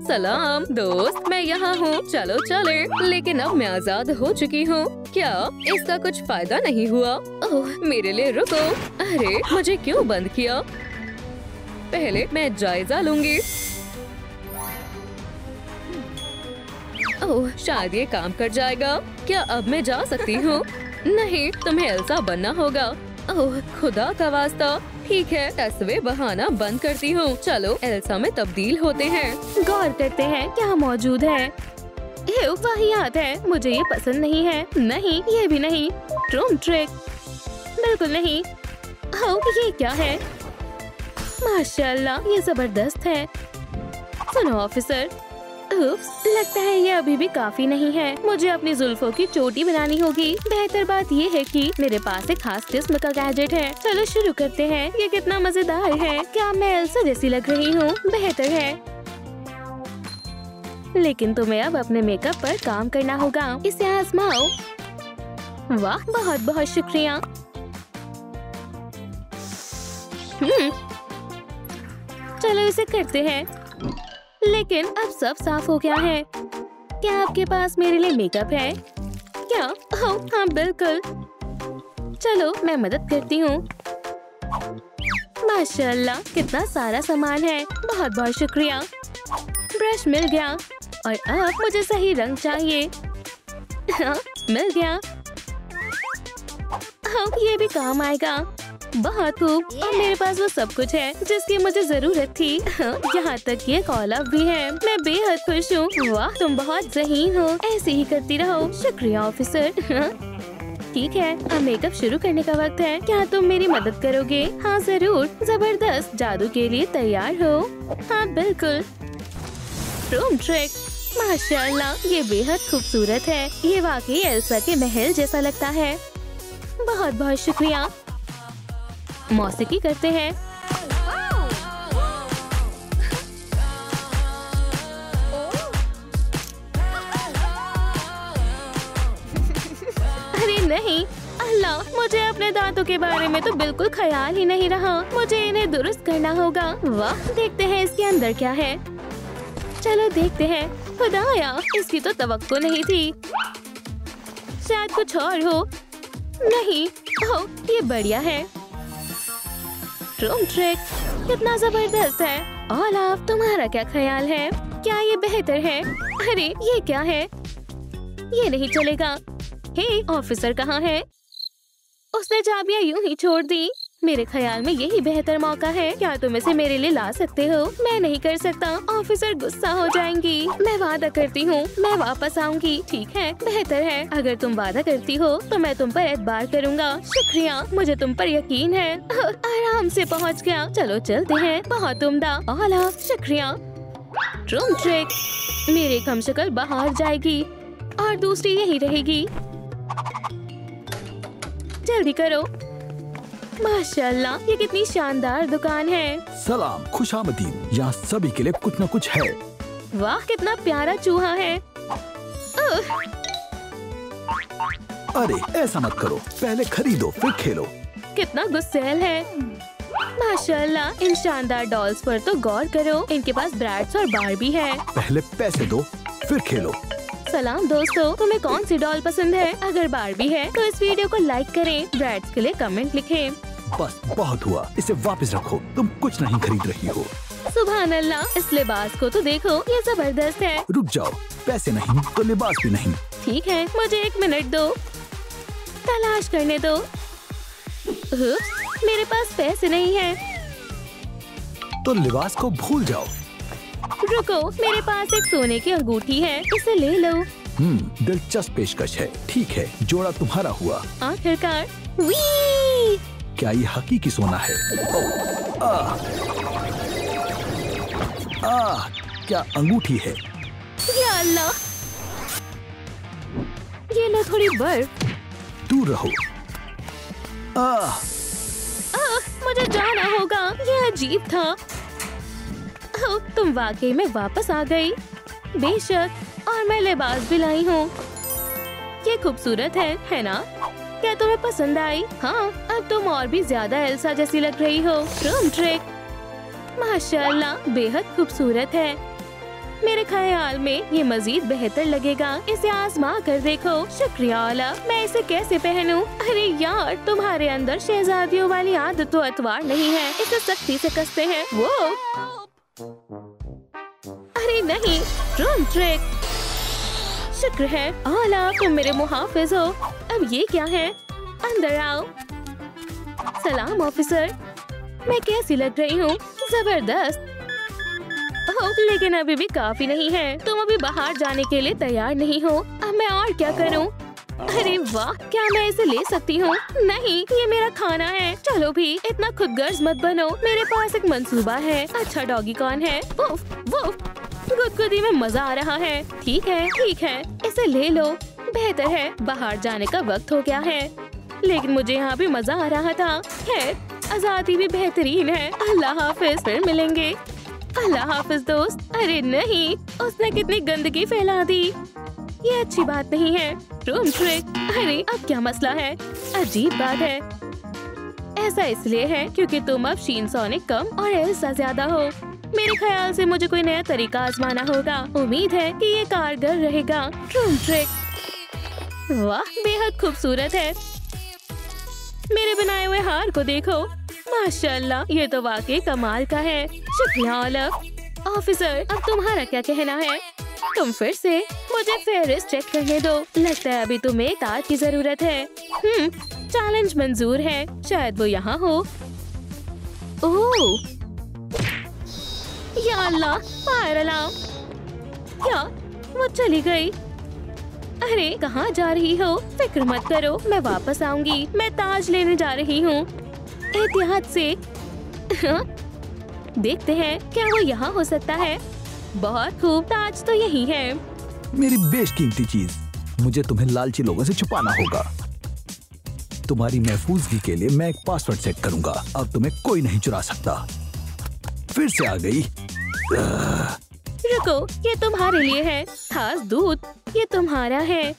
सलाम दोस्त, मैं यहाँ हूँ। चलो चले। लेकिन अब मैं आजाद हो चुकी हूँ। क्या इसका कुछ फायदा नहीं हुआ? ओह, मेरे लिए रुको। अरे, मुझे क्यों बंद किया? पहले मैं जायजा लूंगी। ओह, शायद ये काम कर जाएगा। क्या अब मैं जा सकती हूँ? नहीं, तुम्हें एल्सा बनना होगा। ओह खुदा का वास्ता। ठीक है, तस्वीर बहाना बंद करती हूँ। चलो एल्सा में तब्दील होते हैं। गौर करते हैं क्या मौजूद है। वाहियात है, मुझे ये पसंद नहीं है। नहीं, ये भी नहीं। रूम ट्रिक, बिल्कुल नहीं। ये क्या है? माशाल्लाह, ये जबरदस्त है। सुनो ऑफिसर, लगता है ये अभी भी काफी नहीं है। मुझे अपनी जुल्फों की चोटी बनानी होगी। बेहतर बात ये है कि मेरे पास एक खास किस्म का गैजेट है। चलो शुरू करते हैं। ये कितना मजेदार है। क्या मैं एल्सा जैसी लग रही हूँ? बेहतर है, लेकिन तुम्हें अब अपने मेकअप पर काम करना होगा। इसे आजमाओ। वाह, बहुत बहुत शुक्रिया। चलो इसे करते हैं। लेकिन अब सब साफ हो गया है। क्या आपके पास मेरे लिए मेकअप है क्या? हाँ बिल्कुल। चलो मैं मदद करती हूँ। माशाल्लाह, कितना सारा सामान है। बहुत बहुत शुक्रिया। ब्रश मिल गया और अब मुझे सही रंग चाहिए। हाँ, मिल गया। ये भी काम आएगा। बहुत खूब। और मेरे पास वो सब कुछ है जिसकी मुझे जरूरत थी। यहाँ तक कि एक ऑलिव भी है। मैं बेहद खुश हूँ। वाह, तुम बहुत ज़हीन हो। ऐसे ही करती रहो। शुक्रिया ऑफिसर। ठीक है, अब मेकअप शुरू करने का वक्त है। क्या तुम मेरी मदद करोगे? हाँ जरूर। जबरदस्त, जादू के लिए तैयार हो? हाँ बिल्कुल। रूम ट्रिक, माशाल्लाह, ये बेहद खूबसूरत है। ये वाकई एल्सा के महल जैसा लगता है। बहुत बहुत शुक्रिया। मौसीकी करते हैं। अरे नहीं, अल्लाह, मुझे अपने दांतों के बारे में तो बिल्कुल ख्याल ही नहीं रहा। मुझे इन्हें दुरुस्त करना होगा। वाह, देखते हैं इसके अंदर क्या है। चलो देखते हैं। खुदाया, इसकी तो तवक्को नहीं थी। शायद कुछ और हो। नहीं, ये बढ़िया है। रूम ट्रिक, कितना जबरदस्त है। ओलाफ, तुम्हारा क्या ख्याल है? क्या ये बेहतर है? अरे ये क्या है? ये नहीं चलेगा। हे, ऑफिसर कहाँ है? उसने चाबियां यूं ही छोड़ दी। मेरे ख्याल में यही बेहतर मौका है। क्या तुम इसे मेरे लिए ला सकते हो? मैं नहीं कर सकता। ऑफिसर गुस्सा हो जाएंगी। मैं वादा करती हूँ, मैं वापस आऊंगी। ठीक है, बेहतर है। अगर तुम वादा करती हो तो मैं तुम पर एतबार करूँगा। शुक्रिया, मुझे तुम पर यकीन है। आराम से पहुँच गया। चलो चलते हैं। बहुत उम्दा। ओला, शुक्रिया। रूम ट्रिक, मेरी एक हमशक्ल बाहर जाएगी और दूसरी यही रहेगी। जल्दी करो। माशाल्लाह, ये कितनी शानदार दुकान है। सलाम, खुशामदीद। यहाँ सभी के लिए कुछ न कुछ है। वाह, कितना प्यारा चूहा है। अरे ऐसा मत करो, पहले खरीदो फिर खेलो। कितना गुस्सैल है। माशाल्लाह, इन शानदार डॉल्स पर तो गौर करो। इनके पास ब्रैड्स और बारबी है। पहले पैसे दो फिर खेलो। सलाम दोस्तों, तुम्हें कौन सी डॉल पसंद है? अगर बारबी है तो इस वीडियो को लाइक करें। ब्रैड्स के लिए कमेंट लिखें। बस बहुत हुआ, इसे वापस रखो। तुम कुछ नहीं खरीद रही हो। सुभान अल्लाह, इस लिबास को तो देखो, ये जबरदस्त है। रुक जाओ, पैसे नहीं तो लिबास भी नहीं। ठीक है, मुझे 1 मिनट दो, तलाश करने दो। मेरे पास पैसे नहीं है। तो लिबास को भूल जाओ। रुको, मेरे पास एक सोने की अंगूठी है, इसे ले लो। दिलचस्प पेशकश है। ठीक है, जोड़ा तुम्हारा हुआ। आखिरकार। वी! क्या ये हकीकी सोना है? क्या अंगूठी है? या अल्लाह, ये लो थोड़ी बर्फ। दूर रहो। मुझे जाना होगा। ये अजीब था। तुम वाकई में वापस आ गई। बेशक, और मैं लिबास भी लाई हूँ। ये खूबसूरत है ना? क्या तुम्हें पसंद आई? हाँ, अब तुम और भी ज्यादा एल्सा जैसी लग रही हो। रूम ट्रिक, माशाल्लाह, बेहद खूबसूरत है। मेरे ख्याल में ये मजीद बेहतर लगेगा। इसे आजमा कर देखो। शुक्रिया ओला। मैं इसे कैसे पहनूं? अरे यार, तुम्हारे अंदर शहजादियों वाली आदत तो अतवार नहीं है। इसे सख्ती से कसते हैं। वो अरे नहीं, रूम ट्रिक। शुक्र है ओला, तुम मेरे मुहाफिज हो। अब ये क्या है? अंदर आओ। सलाम ऑफिसर। मैं कैसी लग रही हूँ? जबरदस्त। ओह, लेकिन अभी भी काफी नहीं है। तुम अभी बाहर जाने के लिए तैयार नहीं हो। अब मैं और क्या करूँ? अरे वाह, क्या मैं इसे ले सकती हूँ? नहीं, ये मेरा खाना है। चलो भी, इतना खुदगर्ज मत बनो। मेरे पास एक मंसूबा है। अच्छा डॉगी कौन है? Woof, woof. गुदगुदी में मजा आ रहा है। ठीक है, इसे ले लो। बेहतर है, बाहर जाने का वक्त हो गया है। लेकिन मुझे यहाँ भी मजा आ रहा था। खैर, आजादी भी बेहतरीन है। अल्लाह हाफिज, फिर मिलेंगे। अल्लाह हाफिज दोस्त। अरे नहीं, उसने कितनी गंदगी फैला दी। ये अच्छी बात नहीं है। Room trick. अरे अब क्या मसला है? अजीब बात है। ऐसा इसलिए है क्योंकि तुम अब शीनसोनिक कम और एल्सा ज्यादा हो। मेरे ख्याल से मुझे कोई नया तरीका आजमाना होगा। उम्मीद है कि ये कारगर रहेगा। Room trick. वाह, बेहद खूबसूरत है। मेरे बनाए हुए हार को देखो। माशाल्लाह, ये तो वाकई कमाल का है। शुक्रिया ओलिव। ऑफिसर, अब तुम्हारा क्या कहना है? तुम फिर से मुझे फेरिस चेक करने दो। लगता है अभी तुम्हें एक ताज की जरूरत है। चैलेंज मंजूर है। शायद वो यहाँ हो। ओह, या अल्लाह, फायर अलार्म। क्या? वो चली गई। अरे कहाँ जा रही हो? फिक्र मत करो, मैं वापस आऊंगी। मैं ताज लेने जा रही हूँ। एहतियात से। देखते हैं क्या वो यहाँ हो सकता है। बहुत खूब, ताज तो यही है। मेरी बेशकीमती चीज, मुझे तुम्हें लालची लोगों से छुपाना होगा। तुम्हारी महफूजगी के लिए मैं एक पासवर्ड सेट करूंगा। अब तुम्हें कोई नहीं चुरा सकता। फिर से आ गई। रुको, ये तुम्हारे लिए है। खास दूध, ये तुम्हारा है।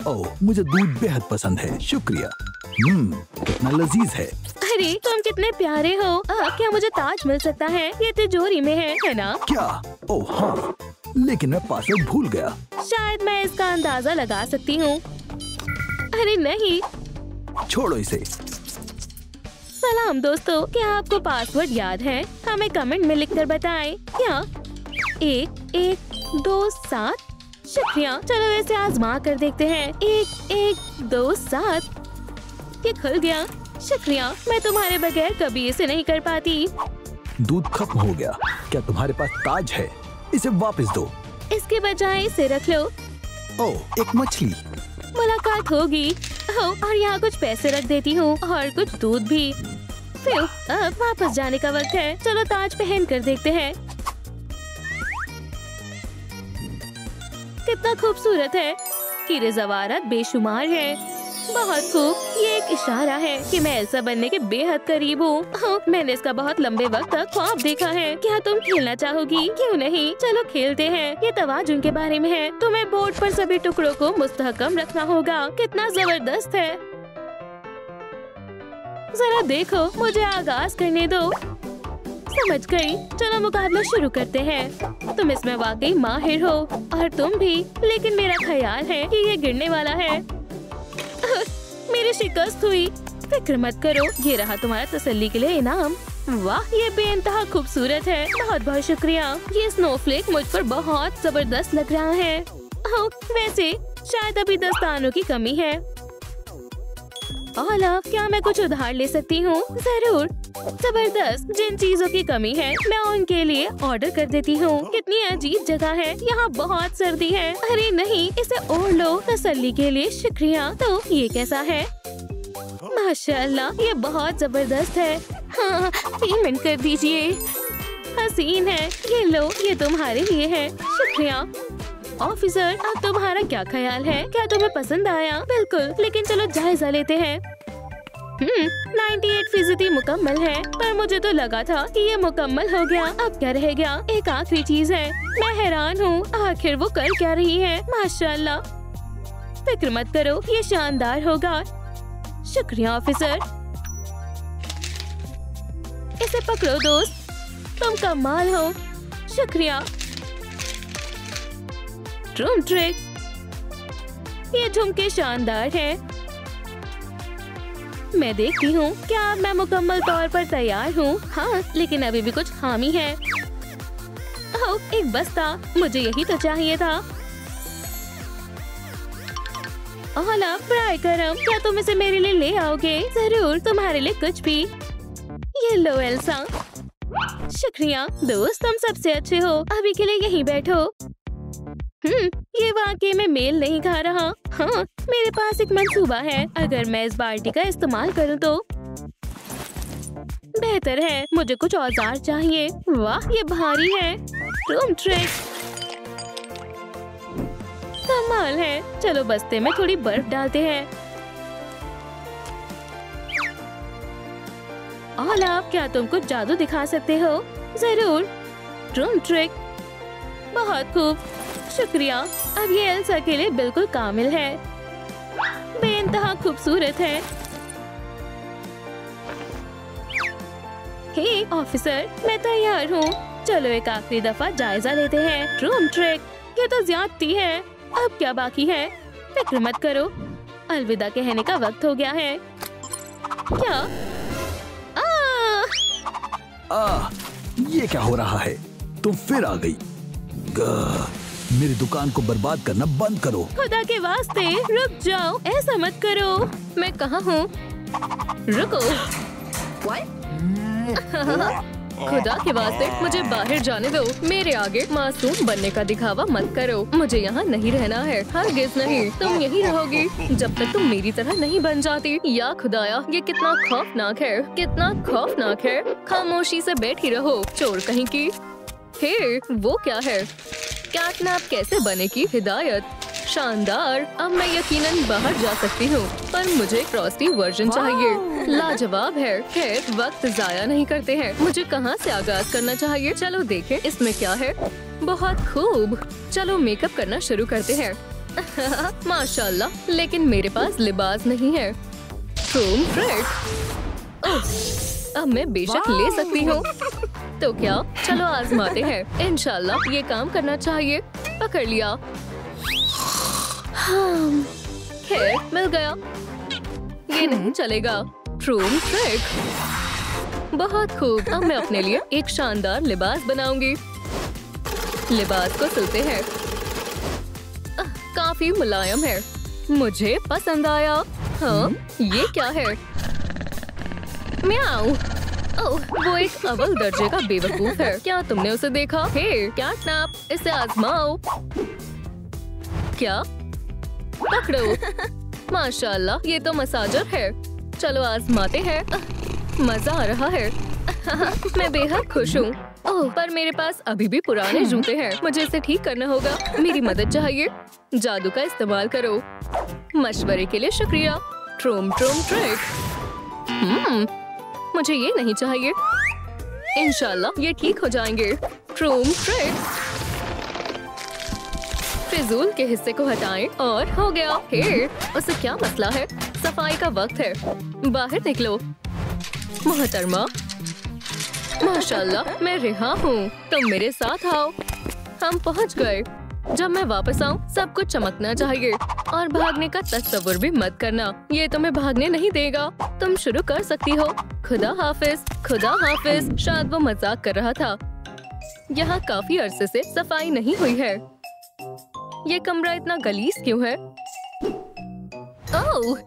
ओह, मुझे दूध बेहद पसंद है। शुक्रिया। कितना लजीज है। अरे तुम कितने प्यारे हो। क्या मुझे ताज मिल सकता है? ये तिजोरी में है ना? क्या? ओह हाँ, लेकिन मैं पासवर्ड भूल गया। शायद मैं इसका अंदाजा लगा सकती हूँ। अरे नहीं, छोड़ो इसे। सलाम दोस्तों, क्या आपको पासवर्ड याद है? हमें कमेंट में लिखकर बताएं। क्या? 1127। शुक्रिया। चलो इसे आजमा कर देखते हैं। 1127। ये खुल गया। शुक्रिया, मैं तुम्हारे बगैर कभी इसे नहीं कर पाती। दूध खत्म हो गया। क्या तुम्हारे पास ताज है? इसे वापस दो। इसके बजाय इसे रख लो। ओह, एक मछली। मुलाकात होगी। और यहाँ कुछ पैसे रख देती हूँ और कुछ दूध भी। फिर अब वापस जाने का वक्त है। चलो ताज पहन कर देखते हैं। कितना खूबसूरत है। हीरे जवाहरात बेशुमार है। बहुत खूब। ये एक इशारा है कि मैं ऐसा बनने के बेहद करीब हूँ। मैंने इसका बहुत लंबे वक्त तक ख्वाब देखा है। क्या तुम खेलना चाहोगी? क्यों नहीं, चलो खेलते हैं। ये तवाजुन के बारे में है। तुम्हें बोर्ड पर सभी टुकड़ों को मुस्तहकम रखना होगा। कितना जबरदस्त है। जरा देखो, मुझे आगाज करने दो। समझ गई। चलो मुकाबला शुरू करते हैं। तुम इसमें वाकई माहिर हो और तुम भी। लेकिन मेरा ख्याल है कि ये गिरने वाला है। मेरी शिकस्त हुई। फिक्र मत करो, ये रहा तुम्हारा तसल्ली के लिए इनाम। वाह, ये बेइंतहा खूबसूरत है। बहुत बहुत शुक्रिया। ये स्नोफ्लेक मुझ पर बहुत जबरदस्त लग रहा है। वैसे शायद अभी दस्तानों की कमी है। ओलिव, क्या मैं कुछ उधार ले सकती हूँ? जरूर। जबरदस्त। जिन चीजों की कमी है मैं उनके लिए ऑर्डर कर देती हूँ। कितनी अजीब जगह है। यहाँ बहुत सर्दी है। अरे नहीं, इसे ओढ़ लो। तसल्ली के लिए शुक्रिया। तो ये कैसा है? माशाल्लाह, ये बहुत जबरदस्त है। हाँ, पेमेंट कर दीजिए। हसीन है। ये लो, ये तुम्हारे लिए है। शुक्रिया। ऑफिसर, अब तुम्हारा क्या ख्याल है? क्या तुम्हें पसंद आया? बिल्कुल, लेकिन चलो जायजा लेते हैं। 98% मुकम्मल है, पर मुझे तो लगा था कि ये मुकम्मल हो गया। अब क्या रह गया? एक आखिरी चीज है। मैं हैरान हूँ, आखिर वो कर क्या रही है? माशाल्लाह। फिक्र मत करो, ये शानदार होगा। शुक्रिया ऑफिसर। इसे पकड़ो दोस्त, तुम कमाल हो। शुक्रिया। Room trick. ये झुमके शानदार है। मैं देखती हूँ क्या अब मैं मुकम्मल तौर पर तैयार हूँ। हाँ, लेकिन अभी भी कुछ खामी है। ओह, एक बस्ता। मुझे यही तो चाहिए था। ओला, बराए करम, क्या तुम इसे मेरे लिए ले आओगे? जरूर, तुम्हारे लिए कुछ भी। ये लो एल्सा। शुक्रिया दोस्त, तुम सबसे अच्छे हो। अभी के लिए यहीं बैठो। ये वाकई में मेल नहीं खा रहा। हाँ, मेरे पास एक मंसूबा है। अगर मैं इस बाल्टी का इस्तेमाल करूँ तो बेहतर है। मुझे कुछ औजार चाहिए। वाह, ये भारी है। रूम ट्रिक कमाल है। चलो बस्ते में थोड़ी बर्फ डालते हैं। ओलाफ, क्या तुम कुछ जादू दिखा सकते हो? जरूर। रूम ट्रिक बहुत खूब, शुक्रिया। अब ये एल्सा के लिए बिल्कुल कामिल है। बेइंतहा खूबसूरत है। हे ऑफिसर, मैं तैयार हूँ। चलो एक आखिरी दफा जायजा लेते हैं। रूम ट्रिक, ये तो ज्यादती है। अब क्या बाकी है? फिक्र मत करो, अलविदा कहने का वक्त हो गया है। क्या? ये क्या हो रहा है? तुम फिर आ गई। मेरी दुकान को बर्बाद करना बंद करो। खुदा के वास्ते रुक जाओ, ऐसा मत करो। मैं कहाँ हूँ? रुको। खुदा के वास्ते मुझे बाहर जाने दो। मेरे आगे मासूम बनने का दिखावा मत करो। मुझे यहाँ नहीं रहना है, हरगिज़ नहीं। तुम यहीं रहोगी जब तक तुम मेरी तरह नहीं बन जाती। या खुदाया, ये कितना खौफनाक है, कितना खौफनाक है। खामोशी से बैठी रहो, चोर कहीं की। हे, वो क्या है? कैटनैप कैसे बने की हिदायत। शानदार। अब मैं यकीनन बाहर जा सकती हूँ, पर मुझे फ्रॉस्टी वर्जन चाहिए। लाजवाब है। खैर, वक्त जाया नहीं करते हैं। मुझे कहाँ से आगाज करना चाहिए? चलो देखें इसमें क्या है। बहुत खूब। चलो मेकअप करना शुरू करते हैं। माशाल्लाह, लेकिन मेरे पास लिबास नहीं है। Room trick. अब मैं बेशक ले सकती हूँ। तो क्या? चलो आजमाते हैं। इंशाल्लाह ये काम करना चाहिए। पकड़ लिया। खैर, मिल गया। ये नहीं चलेगा। रूम ट्रिक बहुत खूब। अब मैं अपने लिए एक शानदार लिबास बनाऊंगी। लिबास को सिलते हैं। काफी मुलायम है, मुझे पसंद आया। हाँ, ये क्या है? म्याऊ। ओह, वो एक अव्वल दर्जे का बेवकूफ है। क्या तुमने उसे देखा? हे कैटनैप, इसे आजमाओ। क्या? पकड़ो। माशाल्लाह, ये तो मसाजर है। चलो आजमाते हैं। मजा आ रहा है। मैं बेहद खुश हूँ। ओह, पर मेरे पास अभी भी पुराने जूते हैं। मुझे इसे ठीक करना होगा। मेरी मदद चाहिए। जादू का इस्तेमाल करो। मशवरे के लिए शुक्रिया। ट्रूम ट्रिक। मुझे ये नहीं चाहिए। इंशाल्लाह ये ठीक हो जाएंगे। ट्रूम ट्रिक। फिजूल के हिस्से को हटाएं और हो गया। हे, उसे क्या मसला है? सफाई का वक्त है। बाहर निकलो। मोहतरमा, माशाल्लाह, मैं रिहा हूँ। तुम मेरे साथ आओ। हम पहुँच गए। जब मैं वापस आऊँ सब कुछ चमकना चाहिए। और भागने का तस्वुर भी मत करना, ये तुम्हें भागने नहीं देगा। तुम शुरू कर सकती हो। खुदा हाफिज। खुदा हाफिज। शायद वो मजाक कर रहा था। यहाँ काफी अरसे से सफाई नहीं हुई है। ये कमरा इतना गलीज क्यों है? ओह,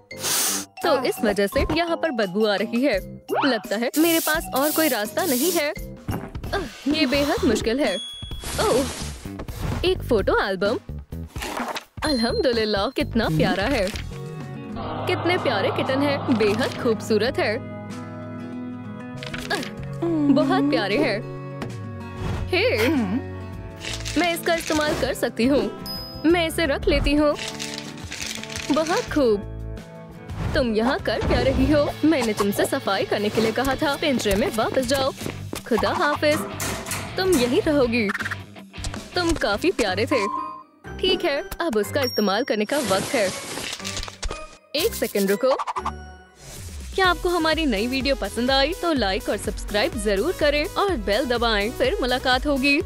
तो इस वजह से यहाँ पर बदबू आ रही है। लगता है मेरे पास और कोई रास्ता नहीं है। ये बेहद मुश्किल है। ओह, एक फोटो एल्बम। अल्हम्दुलिल्लाह, कितना प्यारा है। कितने प्यारे किटन है। बेहद खूबसूरत है। बहुत प्यारे हैं। हे, मैं इसका इस्तेमाल कर सकती हूँ। मैं इसे रख लेती हूँ। बहुत खूब। तुम यहाँ कर क्या रही हो? मैंने तुमसे सफाई करने के लिए कहा था। पिंजरे में वापस जाओ। खुदा हाफिज। तुम यहीं रहोगी। तुम काफी प्यारे थे। ठीक है, अब उसका इस्तेमाल करने का वक्त है। एक सेकंड रुको। क्या आपको हमारी नई वीडियो पसंद आई तो लाइक और सब्सक्राइब जरूर करें और बेल दबाएं। फिर मुलाकात होगी।